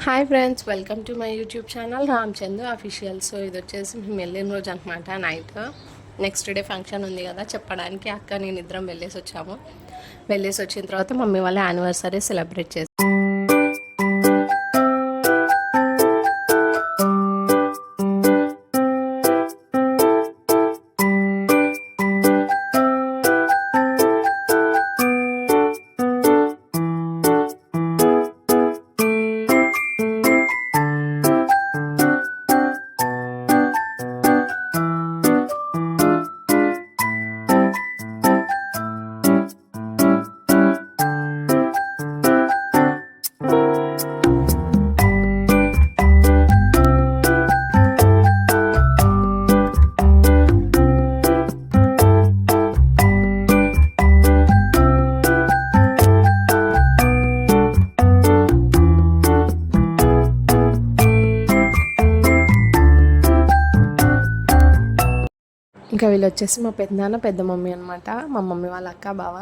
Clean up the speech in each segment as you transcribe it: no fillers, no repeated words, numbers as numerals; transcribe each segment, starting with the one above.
Hi friends, welcome to my YouTube channel Ramchandu official. So ఇది వచ్చేసి మేము వెళ్ళిన రోజు అనమాట. నైట్ నెక్స్ట్ డే ఫంక్షన్ ఉంది కదా చెప్పడానికి అక్క నేను ఇద్దరం వెళ్ళేసి వచ్చిన తర్వాత మమ్మీ వాళ్ళ యానివర్సరీ సెలబ్రేట్ చేస్తాం. ఇంకా వీళ్ళు వచ్చేసి మా పెద్దనాన్న పెద్ద మమ్మీ అనమాట. మా మమ్మీ వాళ్ళ అక్క బావ.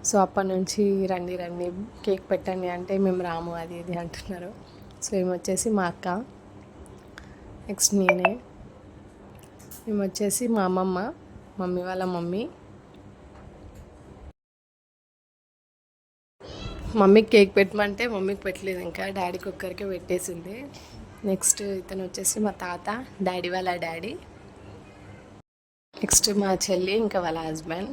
సో అప్పటి నుంచి రండి రండి కేక్ పెట్టండి అంటే మేము రాము అది ఇది అంటున్నారు. సో ఏమి వచ్చేసి మా అక్క, నెక్స్ట్ నేనే, మేము వచ్చేసి మా అమ్మమ్మ, మమ్మీ వాళ్ళ మమ్మీకి కేక్ పెట్టమంటే మమ్మీకి పెట్టలేదు, ఇంకా డాడీకి ఒక్కరికే పెట్టేసింది. నెక్స్ట్ ఇతను వచ్చేసి మా తాత, డాడీ వాళ్ళ డాడీ. నెక్స్ట్ మా చెల్లి, ఇంకా వాళ్ళ హస్బెండ్.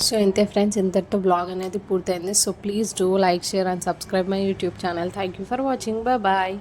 సో ఇంతే ఫ్రెండ్స్, ఇంతటితో బ్లాగ్ అనేది పూర్తయింది. So please do like, share and subscribe my YouTube channel. Thank you for watching. Bye.